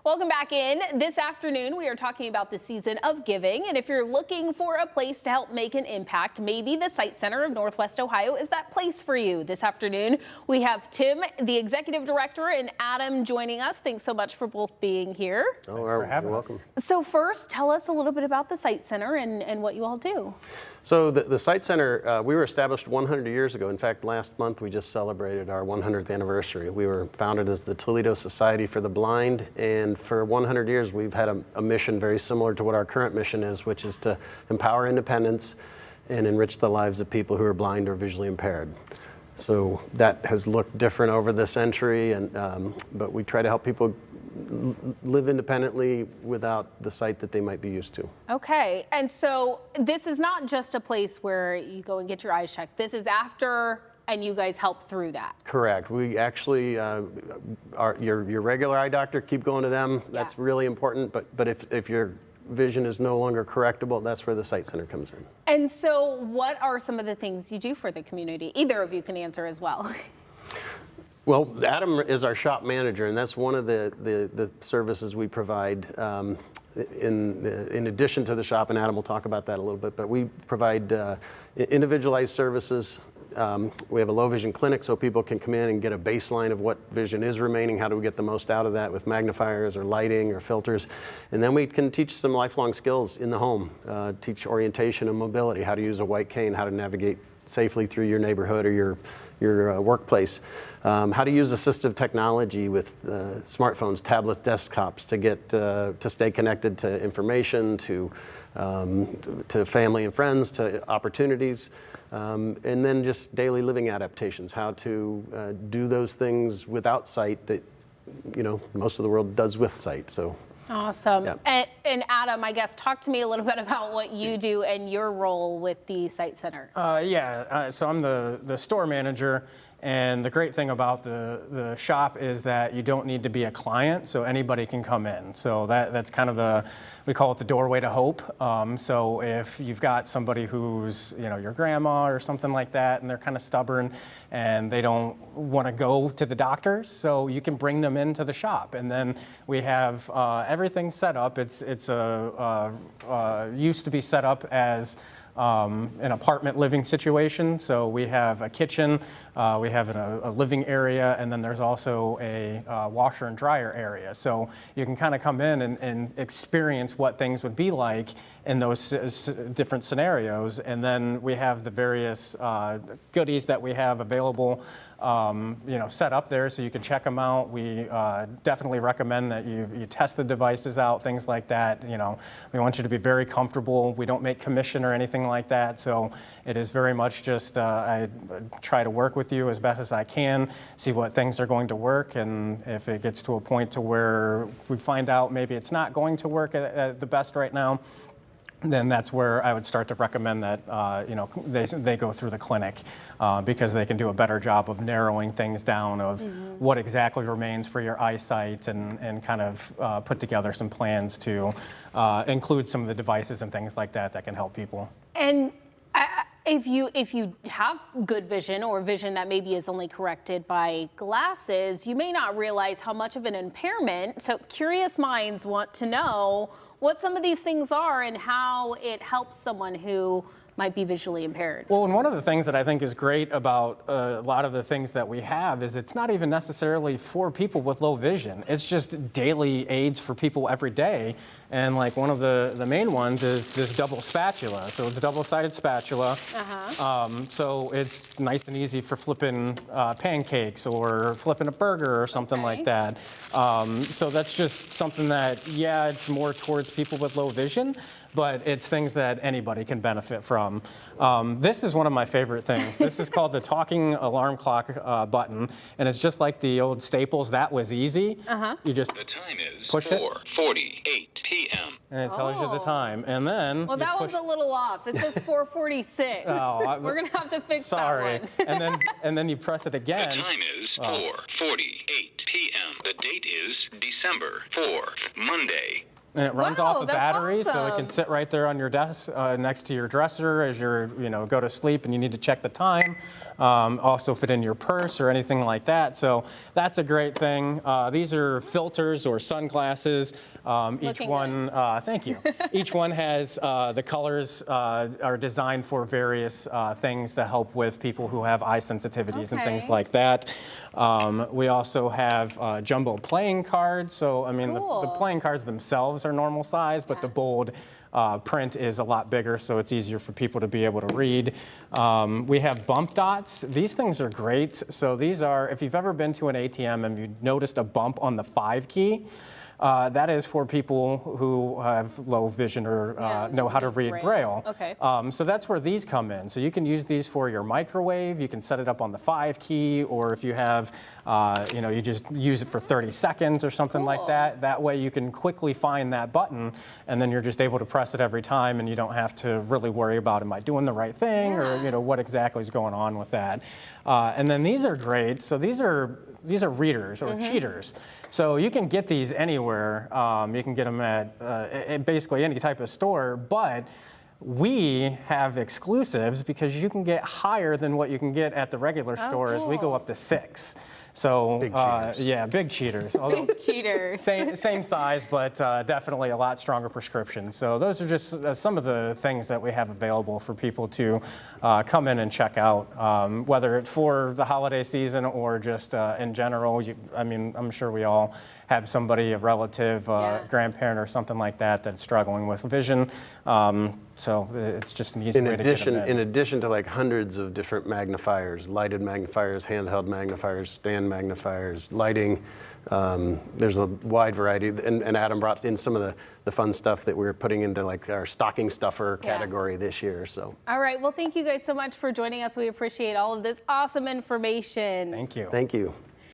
Welcome back in. This afternoon, we are talking about the season of giving. And if you're looking for a place to help make an impact, maybe the Site Center of Northwest Ohio is that place for you. This afternoon, we have Tim, the executive director, and Adam joining us. Thanks so much for both being here. Oh, you're welcome. So first, tell us a little bit about the Site Center and what you all do. So the Site Center, we were established 100 years ago. In fact, last month we just celebrated our 100th anniversary. We were founded as the Toledo Society for the Blind, and for 100 years we've had a mission very similar to what our current mission is, which is to empower independence and enrich the lives of people who are blind or visually impaired. So that has looked different over the century, but we try to help people live independently without the sight that they might be used to. Okay, and so this is not just a place where you go and get your eyes checked. This is after, and you guys help through that. Correct. We actually, your regular eye doctor, keep going to them. That's really important. But if your vision is no longer correctable, that's where the Site Center comes in. And so what are some of the things you do for the community? Either of you can answer as well. Well, Adam is our shop manager, and that's one of the services we provide in addition to the shop, and Adam will talk about that a little bit, but we provide individualized services. We have a low vision clinic so people can come in and get a baseline of what vision is remaining, how do we get the most out of that with magnifiers or lighting or filters. And then we can teach some lifelong skills in the home, teach orientation and mobility, how to use a white cane, how to navigate safely through your neighborhood or your workplace, how to use assistive technology with smartphones, tablets, desktops to get to stay connected to information, to family and friends, to opportunities, and then just daily living adaptations, how to do those things without sight that most of the world does with sight. So. Awesome. Yeah. And Adam, I guess, talk to me a little bit about what you do and your role with the Site Center. So I'm the store manager, and the great thing about the shop is that you don't need to be a client, so anybody can come in. So that's kind of we call it the doorway to hope. So if you've got somebody who's, your grandma or something like that, and they're kind of stubborn and they don't want to go to the doctors, so you can bring them into the shop. And then we have everything set up. It's used to be set up as an apartment living situation. So we have a kitchen, we have a living area, and then there's also a washer and dryer area. So you can kind of come in and experience what things would be like in those different scenarios. And then we have the various goodies that we have available set up there so you can check them out. We definitely recommend that you test the devices out, things like that. We want you to be very comfortable. We don't make commission or anything like that, so it is very much just I try to work with you as best as I can, see what things are going to work, and if it gets to a point to where we find out maybe it's not going to work at the best right now, then that's where I would start to recommend that they go through the clinic because they can do a better job of narrowing things down of what exactly remains for your eyesight and kind of put together some plans to include some of the devices and things like that can help people. And if you have good vision or vision that maybe is only corrected by glasses, you may not realize how much of an impairment. So curious minds want to know what some of these things are and how it helps someone who might be visually impaired. Well, and one of the things that I think is great about a lot of the things that we have is it's not even necessarily for people with low vision. It's just daily aids for people every day. And like one of the main ones is this double spatula. So it's a double-sided spatula. So it's nice and easy for flipping pancakes or flipping a burger or something like that. So that's just something that, it's more towards people with low vision, but it's things that anybody can benefit from. This is one of my favorite things. This is called the talking alarm clock button, and it's just like the old Staples. That was easy. You just the time is push 4:48 p.m. and it tells you the time. And then that one's a little off. It says 4:46. We're gonna have to fix that one. and then you press it again. The time is 4:48 p.m. The date is December 4th, Monday. And it runs Wow, off a that's battery, so it can awesome. sit right there on your desk next to your dresser as you're, go to sleep and you need to check the time. Also fit in your purse or anything like that. So that's a great thing. These are filters or sunglasses. Each Looking one, thank you. Each one has the colors are designed for various things to help with people who have eye sensitivities and things Okay. like that. We also have jumbo playing cards. So I mean, the Cool. playing cards themselves are normal size, but the bold print is a lot bigger, so it's easier for people to be able to read. We have bump dots. These things are great. So these are, if you've ever been to an ATM and you noticed a bump on the 5 key, that is for people who have low vision or know how to read Braille. Okay. So that's where these come in. So you can use these for your microwave. You can set it up on the 5 key, or if you have, you just use it for 30 seconds or something like Cool. that. That way you can quickly find that button, and then you're just able to press it every time, and you don't have to really worry about, am I doing the right thing, or what exactly is going on with that. And then these are great. So these are readers or cheaters. So you can get these anywhere. You can get them at basically any type of store, but we have exclusives because you can get higher than what you can get at the regular stores. We go cool. up to 6. So Big cheaters. yeah, big cheaters. Although Cheaters. same size, but definitely a lot stronger prescription. So those are just some of the things that we have available for people to come in and check out, whether it's for the holiday season or just in general. I'm sure we all have somebody, a relative, grandparent, or something like that that's struggling with vision. So it's just an easy way to get them in. In addition to like hundreds of different magnifiers, lighted magnifiers, handheld magnifiers, stand magnifiers, lighting, there's a wide variety. And Adam brought in some of the fun stuff that we're putting into like our stocking stuffer category this year. So. All right. Well, thank you guys so much for joining us. We appreciate all of this awesome information. Thank you. Thank you.